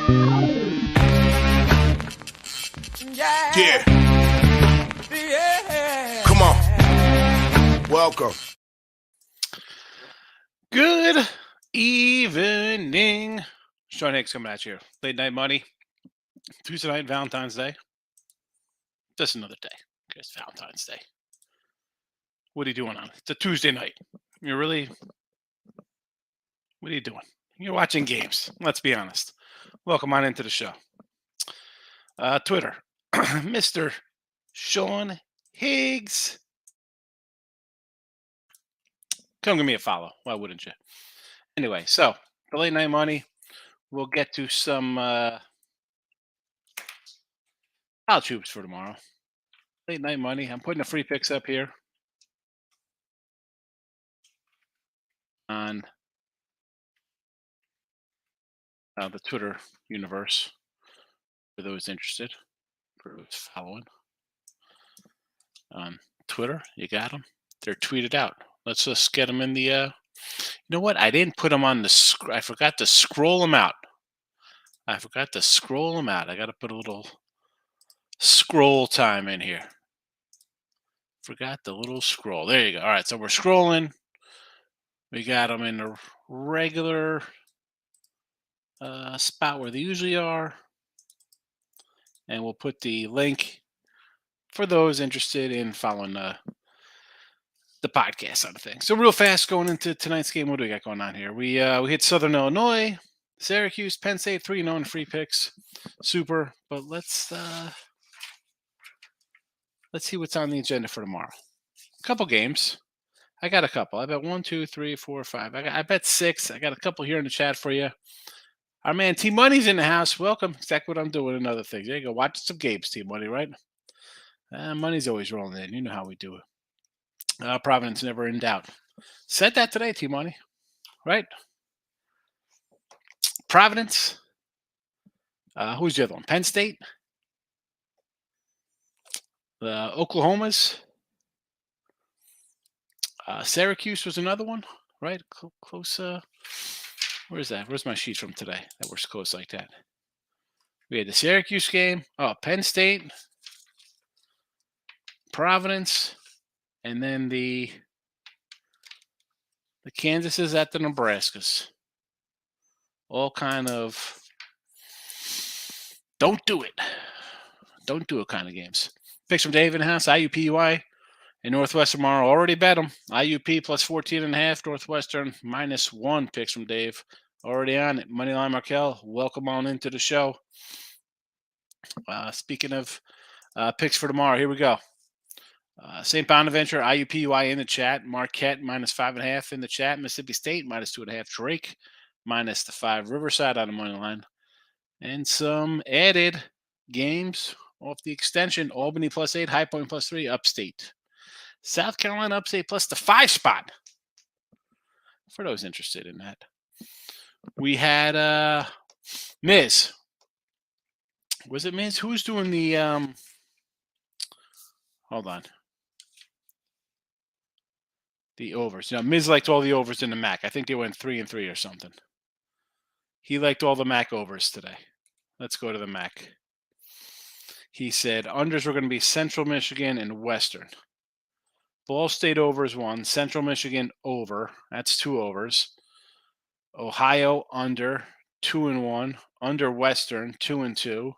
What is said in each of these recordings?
Yeah. Come on. Welcome. Good evening. Sean Higgs coming at you. Late night money. Tuesday night, Valentine's Day. Just another day. It's Valentine's Day. What are you doing on it? It's a Tuesday night. What are you doing? You're watching games. Let's be honest. Welcome on into the show. Twitter, Mr. Sean Higgs. Come give me a follow. Why wouldn't you? Anyway, so the late night money. We'll get to some college hoops for tomorrow. Late night money. I'm putting the free picks up here on the Twitter universe for those interested, for those following on Twitter. You got them. They're tweeted out. Let's just get them in the. You know what? I didn't put them on the. I forgot to scroll them out. I got to put a little scroll time in here. Forgot the little scroll. There you go. All right, so we're scrolling. We got them in the regular spot where they usually are. And we'll put the link for those interested in following the podcast side of things. So real fast going into tonight's game, what do we got going on here? We hit Southern Illinois, Syracuse, Penn State, 3-0 in free picks. Super. But let's see what's on the agenda for tomorrow. A couple games. I got a couple. I bet 1, 2, 3, 4, 5. I bet 6. I got a couple here in the chat for you. Our man T Money's in the house. Welcome. Exactly what I'm doing and other things. There you go. Watch some games, T Money, right? Money's always rolling in. You know how we do it. Providence never in doubt. Said that today, T Money. Right? Providence. Who's the other one? Penn State. The Oklahomas. Syracuse was another one, right? Close. Where's that? Where's my sheet from today that was close like that? We had the Syracuse game. Oh, Penn State, Providence, and then the Kansases at the Nebraskas. All kind of don't do it kind of games. Picks from Dave in the house. IUPUI. And Northwestern tomorrow, already bet them. IUP plus 14.5, Northwestern -1. Picks from Dave. Already on it. Moneyline Markel, welcome on into the show. Speaking of picks for tomorrow, here we go. St. Bonaventure, IUPUI in the chat. Marquette -5.5 in the chat. Mississippi State -2.5. Drake -5. Riverside on the moneyline. And some added games off the extension. Albany +8, High Point +3, Upstate. South Carolina Upstate plus the 5 spot. For those interested in that. We had Miz. Was it Miz? Who's doing the hold on. The overs. Miz liked all the overs in the MAC. I think they went 3-3 or something. He liked all the MAC overs today. Let's go to the MAC. He said unders were going to be Central Michigan and Western. Ball State over is 1. Central Michigan over. That's 2 overs. Ohio under 2-1. Under Western 2-2.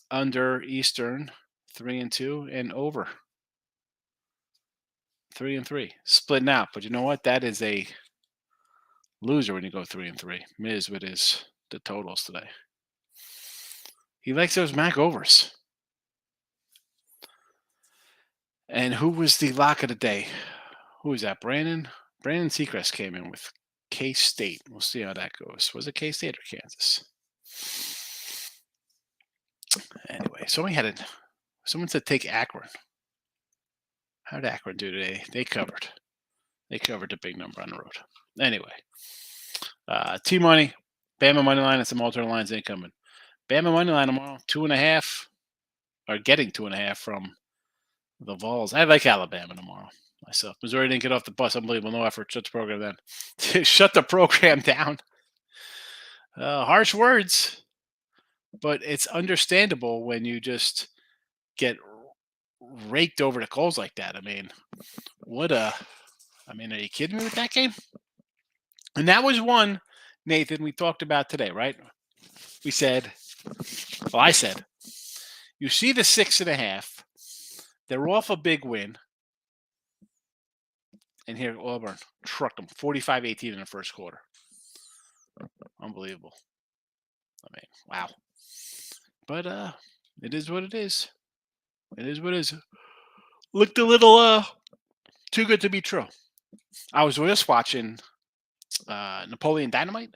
Under Eastern 3-2 and over 3-3. Splitting out. But you know what? That is a loser when you go 3-3. Miz with the totals today. He likes those MAC overs. And who was the lock of the day? Who was that? Brandon Seacrest came in with K-State. We'll see how that goes. Was it K-State or Kansas? Anyway, someone said take Akron. How did Akron do today? They covered the big number on the road. Anyway, T-Money, Bama money line, and some alternate lines ain't coming. Bama money line tomorrow, 2.5, or getting 2.5 from the Vols. I like Alabama tomorrow myself. Missouri didn't get off the bus. Unbelievable. No effort. Shut the program down. Shut the program down. Harsh words, but it's understandable when you just get raked over the coals like that. I mean, what a. I mean, are you kidding me with that game? And that was one, Nathan, we talked about today, right? We said, well, I said, you see the 6.5. They're off a big win. And here, Auburn trucked them 45-18 in the first quarter. Unbelievable. I mean, wow. But it is what it is. It is what it is. Looked a little too good to be true. I was just watching Napoleon Dynamite.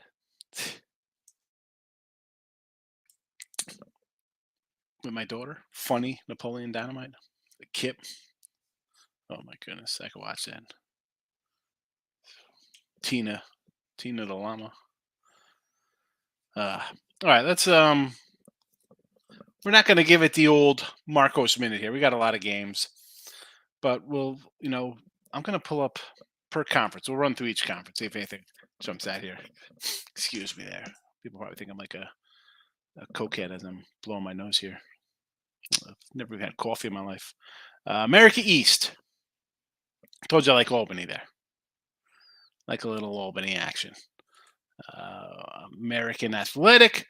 With my daughter. Funny Napoleon Dynamite. The Kip. Oh my goodness, I could watch that. Tina the llama. All right, let's we're not going to give it the old Marcos minute here. We got a lot of games, but I'm going to pull up per conference. We'll run through each conference, see if anything jumps out here. Excuse me there. People probably think I'm like a cokehead as I'm blowing my nose here. I've never had coffee in my life. America East. Told you I like Albany there. Like a little Albany action. American Athletic.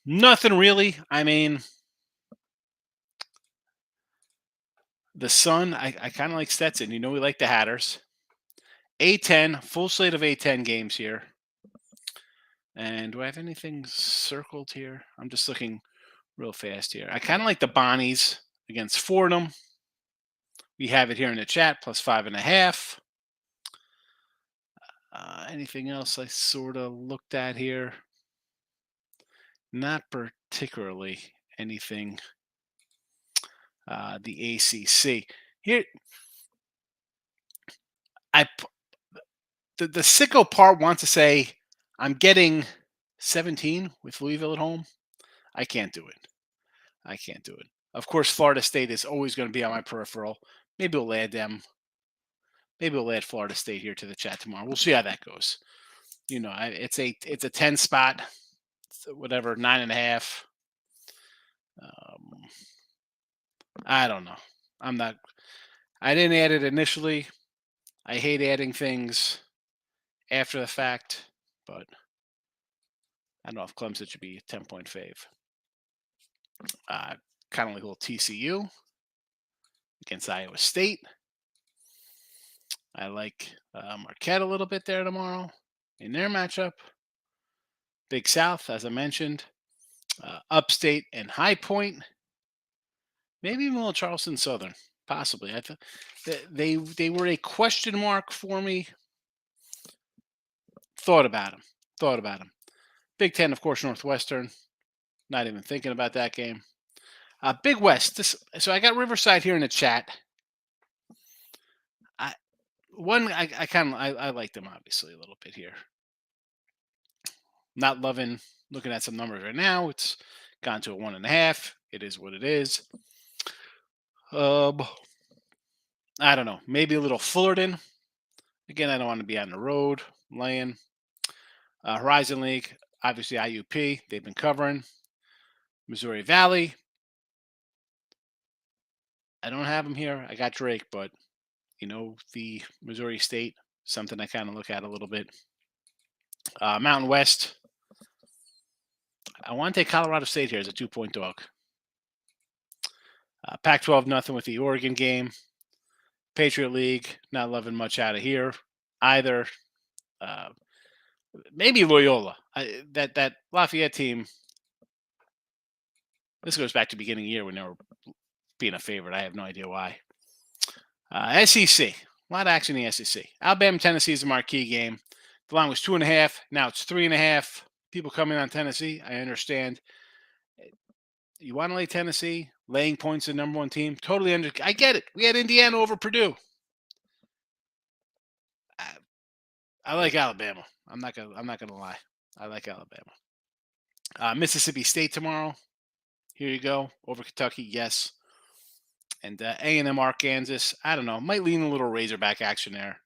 Nothing really. I mean, the Sun, I kind of like Stetson. We like the Hatters. A10, full slate of A10 games here. And do I have anything circled here? I'm just looking real fast here. I kind of like the Bonnies against Fordham. We have it here in the chat, plus 5.5. Anything else I sort of looked at here? Not particularly anything. The ACC here. The sicko part wants to say I'm getting 17 with Louisville at home. I can't do it. Of course, Florida State is always going to be on my peripheral. Maybe we'll add them. Maybe we'll add Florida State here to the chat tomorrow. We'll see how that goes. It's a 10 spot, whatever, 9.5. I don't know. I didn't add it initially. I hate adding things after the fact, but I don't know if Clemson should be a 10-point fave. Kind of like a little TCU against Iowa State. I like Marquette a little bit there tomorrow in their matchup. Big South, as I mentioned. Upstate and High Point. Maybe even a little Charleston Southern, possibly. I thought they were a question mark for me. Thought about them. Big Ten, of course, Northwestern. Not even thinking about that game. Big West. So I got Riverside here in the chat. I like them obviously a little bit here. Not loving looking at some numbers right now. It's gone to a 1.5. It is what it is. I don't know. Maybe a little Fullerton. Again, I don't want to be on the road laying. Horizon League, obviously IUP. They've been covering. Missouri Valley. I don't have them here. I got Drake, but the Missouri State, something I kind of look at a little bit. Mountain West. I want to take Colorado State here as a 2-point dog. Pac-12, nothing with the Oregon game. Patriot League, not loving much out of here either. Maybe Loyola. That Lafayette team. This goes back to beginning of the year when they were being a favorite. I have no idea why. SEC. A lot of action in the SEC. Alabama, Tennessee is a marquee game. The line was 2.5. Now it's 3.5. People coming on Tennessee. I understand. You want to lay Tennessee, laying points the number one team. Totally I get it. We had Indiana over Purdue. I like Alabama. I'm not gonna lie. I like Alabama. Mississippi State tomorrow. Here you go. Over Kentucky, yes. And A&M Arkansas. I don't know. Might lean a little Razorback action there.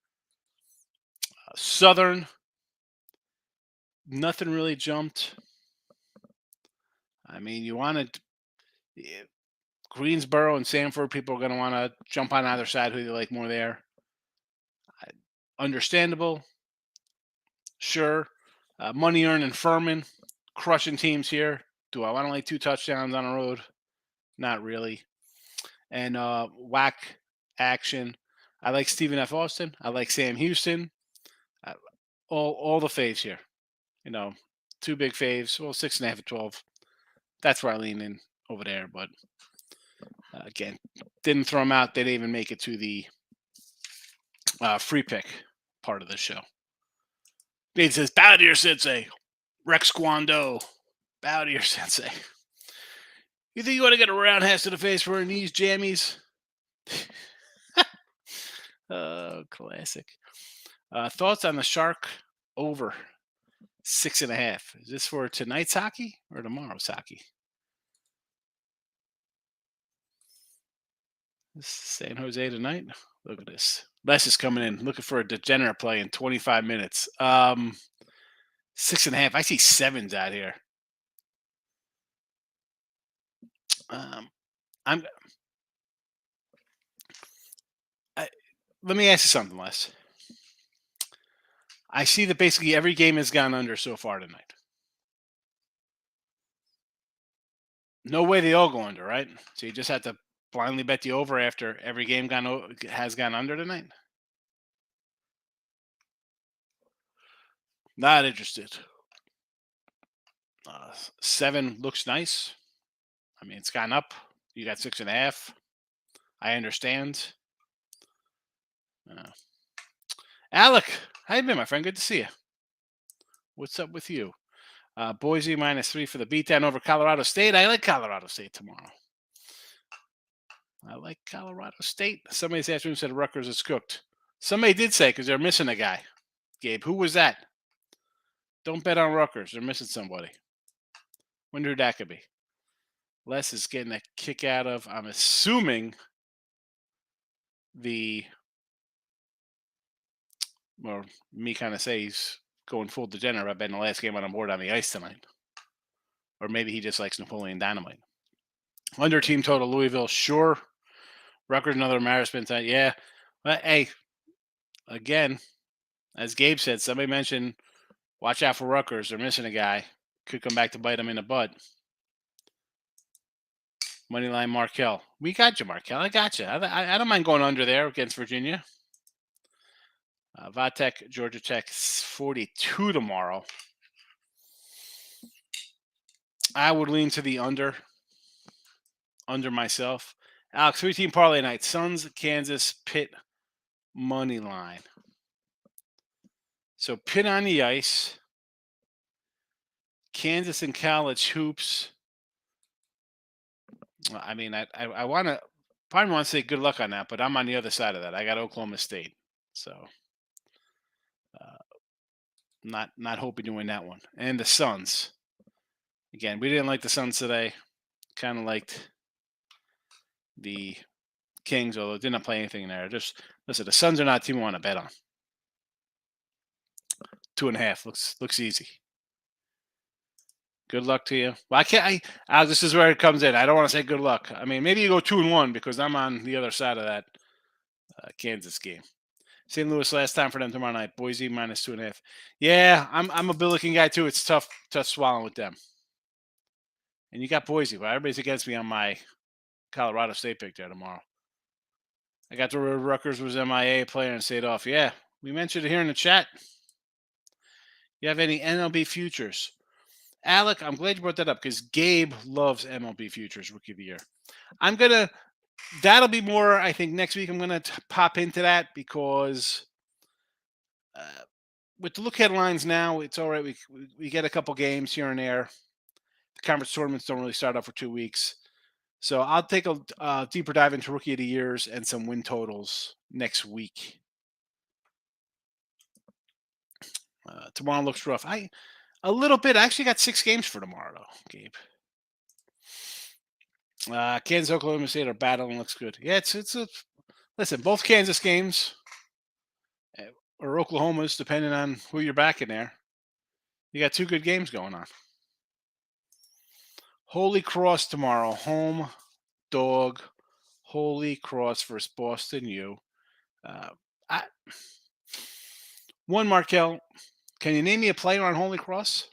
Southern. Nothing really jumped. I mean, you wanted Greensboro and Sanford. People are going to want to jump on either side who they like more there. Understandable, sure. Money earning Furman, crushing teams here. Do I want to like 2 touchdowns on the road? Not really. And whack action. I like Stephen F. Austin. I like Sam Houston. Uh, all the faves here. You know, 2 big faves. Well, 6.5 at 12. That's where I lean in over there. But again, didn't throw them out. They didn't even make it to the free pick part of the show. It says, bow to your sensei. Rex Kwando. Bow to your sensei. You think you want to get a roundhouse to the face for wearing these jammies? Oh, classic. Thoughts on the Shark over 6.5? Is this for tonight's hockey or tomorrow's hockey? This is San Jose tonight. Look at this. Les is coming in looking for a degenerate play in 25 minutes. 6.5. I see 7s out here. I'm. Let me ask you something, Les. I see that basically every game has gone under so far tonight. No way they all go under, right? So you just have to blindly bet the over after every game has gone under tonight. Not interested. 7 looks nice. I mean, it's gone up. You got 6.5. I understand. Alec, how you been, my friend? Good to see you. What's up with you? Boise -3 for the beatdown over Colorado State. I like Colorado State tomorrow. I like Colorado State. Somebody this afternoon said Rutgers is cooked. Somebody did say because they're missing a guy. Gabe, who was that? Don't bet on Rutgers. They're missing somebody. Wonder who that could be. Les is getting a kick out of, I'm assuming, me kind of say he's going full degenerate by betting the last game on board on the ice tonight. Or maybe he just likes Napoleon Dynamite. Under team total Louisville, sure. Rutgers, another embarrassment tonight. Yeah. But hey, again, as Gabe said, somebody mentioned watch out for Rutgers. They're missing a guy. Could come back to bite them in the butt. Moneyline Markel. We got you, Markel. I got you. I don't mind going under there against Virginia. Vatek, Georgia Tech, 42 tomorrow. I would lean to the under myself. Alex, 3-team parlay night. Suns, Kansas, Pitt, money line. So Pitt on the ice. Kansas and college hoops. I mean, I want to probably want to say good luck on that, but I'm on the other side of that. I got Oklahoma State, so not hoping to win that one. And the Suns. Again, we didn't like the Suns today. Kind of liked the Kings, although didn't play anything in there. Just listen, the Suns are not a team I want to bet on. 2.5 looks easy. Good luck to you. Well, this is where it comes in. I don't want to say good luck. I mean, maybe you go 2-1 because I'm on the other side of that Kansas game. St. Louis last time for them tomorrow night. Boise -2.5. Yeah, I'm a Billiken guy too. It's tough swallowing with them. And you got Boise, but everybody's against me on my Colorado State pick there tomorrow. I got the Rutgers was MIA player and stayed off. Yeah, we mentioned it here in the chat. You have any MLB futures? Alec, I'm glad you brought that up because Gabe loves MLB futures rookie of the year. That'll be more, I think, next week. I'm going to pop into that because with the look headlines now, it's all right. We get a couple games here and there. The conference tournaments don't really start up for 2 weeks. So I'll take a deeper dive into rookie of the years and some win totals next week. Tomorrow looks rough. A little bit. I actually got 6 games for tomorrow, though, Gabe. Kansas, Oklahoma State are battling. Looks good. Yeah, listen, both Kansas games or Oklahoma's, depending on who you're backing there. You got two good games going on. Holy Cross tomorrow, home dog. Holy Cross versus Boston U. Uh, I, one Markel. Can you name me a player on Holy Cross?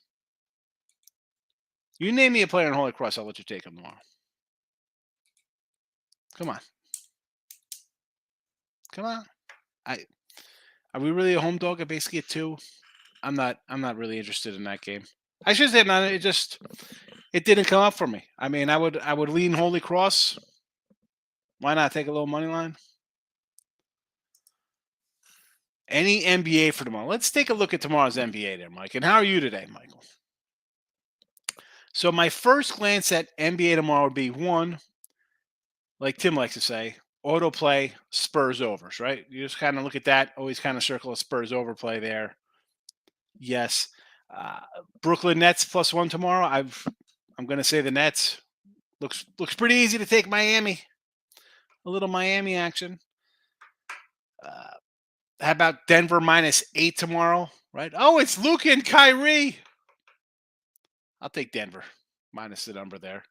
You name me a player on Holy Cross, I'll let you take him tomorrow. Come on. Come on. Are we really a home dog at basically a 2? I'm not really interested in that game. I should say not. It didn't come up for me. I mean, I would lean Holy Cross. Why not take a little money line? Any NBA for tomorrow? Let's take a look at tomorrow's NBA there, Mike. And how are you today, Michael? So my first glance at NBA tomorrow would be one, like Tim likes to say, autoplay Spurs overs, right? You just kind of look at that, always kind of circle a Spurs overplay there. Yes. Uh, Brooklyn Nets +1 tomorrow. I'm going to say the Nets. Looks pretty easy to take Miami. A little Miami action. How about Denver -8 tomorrow? Right? Oh, it's Luka and Kyrie. I'll take Denver minus the number there.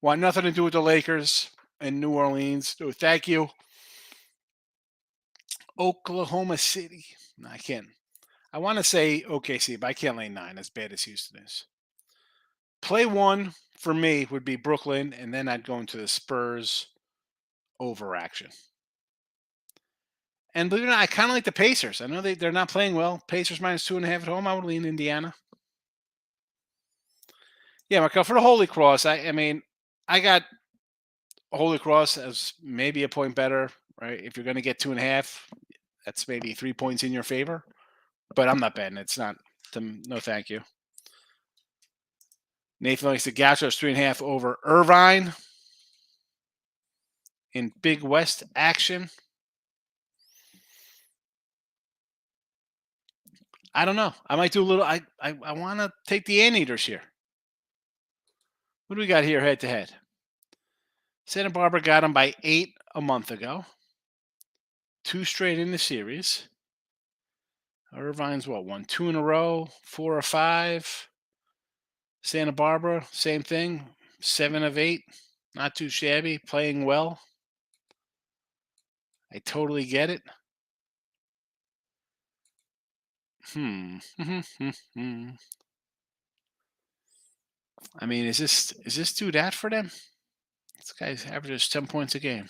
Want nothing to do with the Lakers and New Orleans. Oh, thank you. Oklahoma City. No, I can't. I want to say OKC, but I can't lay 9 as bad as Houston is. Play 1 for me would be Brooklyn, and then I'd go into the Spurs over action. And believe it or not, I kind of like the Pacers. I know they're not playing well. Pacers -2.5 at home. I would lean Indiana. Yeah, Markel, for the Holy Cross, I mean, I got Holy Cross as maybe a point better, right? If you're going to get 2.5, that's maybe 3 points in your favor. But I'm not betting. It's not. No, thank you. Nathan likes the Gauchos 3.5 over Irvine in Big West action. I don't know. I might do a little. I want to take the Anteaters here. What do we got here head to head? Santa Barbara got them by 8 a month ago. 2 straight in the series. Irvine's won 2 in a row, 4 or 5. Santa Barbara, same thing, 7 of 8. Not too shabby, playing well. I totally get it. I mean, is this do that for them? This guy averages 10 points a game.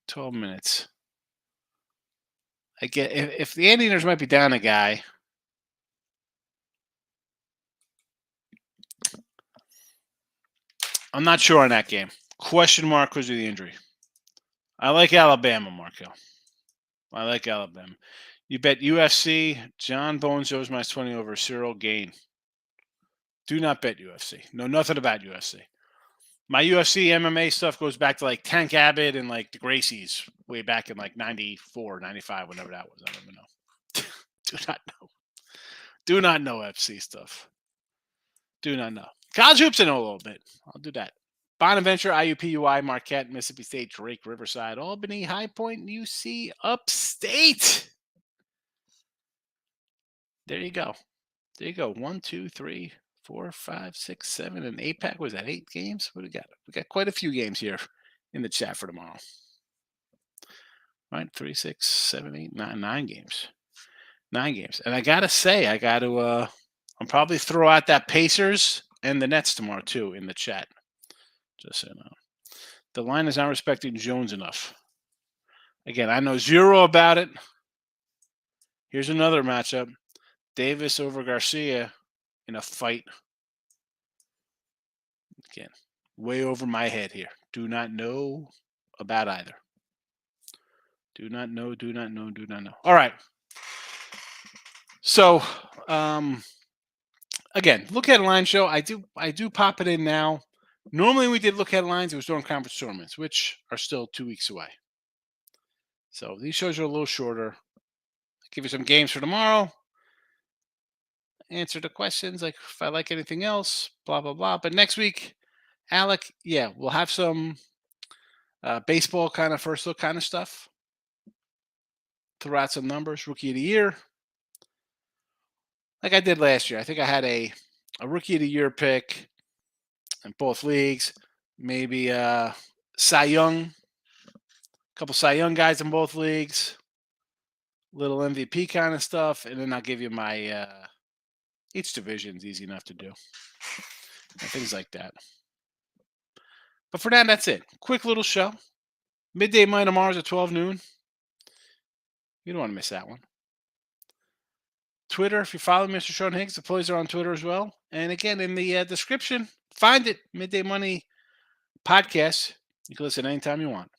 12 minutes. I get if the Anteaters might be down a guy. I'm not sure on that game. Question mark because of the injury. I like Alabama, Markel. I like Alabama. You bet UFC, John Bones Joe's -20 over Cyril Gain. Do not bet UFC. Know nothing about UFC. My UFC MMA stuff goes back to like Tank Abbott and like the Gracies way back in like 94, 95, whenever that was. I don't even know. Do not know. Do not know FC stuff. Do not know. College hoops I know a little bit. I'll do that. Bonaventure, IUPUI, Marquette, Mississippi State, Drake, Riverside, Albany, High Point, UC, Upstate. There you go. There you go. 1, 2, 3, 4, 5, 6, 7, and 8 pack. Was that 8 games? What do we got? We got quite a few games here in the chat for tomorrow. All right, 3, 6, 7, 8, 9 games. 9 games. And I gotta say, I'll probably throw out that Pacers and the Nets tomorrow too in the chat. Just so you know. The line is not respecting Jones enough. Again, I know 0 about it. Here's another matchup. Davis over Garcia in a fight. Again, way over my head here. Do not know about either. Do not know. All right. So, again, look at line show. I do pop it in now. Normally we did look at lines. It was during conference tournaments, which are still 2 weeks away. So these shows are a little shorter. I'll give you some games for tomorrow. Answer the questions, like if I like anything else, blah, blah, blah. But next week, Alec, yeah, we'll have some baseball kind of first look kind of stuff. throw out some numbers. Rookie of the year, like I did last year. I think I had a rookie of the year pick in both leagues. Maybe Cy Young, a couple Cy Young guys in both leagues. Little MVP kind of stuff, and then I'll give you my each division's easy enough to do. And things like that. But for now, that's it. Quick little show. Midday Money tomorrow's at 12 noon. You don't want to miss that one. Twitter, if you follow Mr. Sean Higgs, the plays are on Twitter as well. And again, in the description, find it. Midday Money podcast. You can listen anytime you want.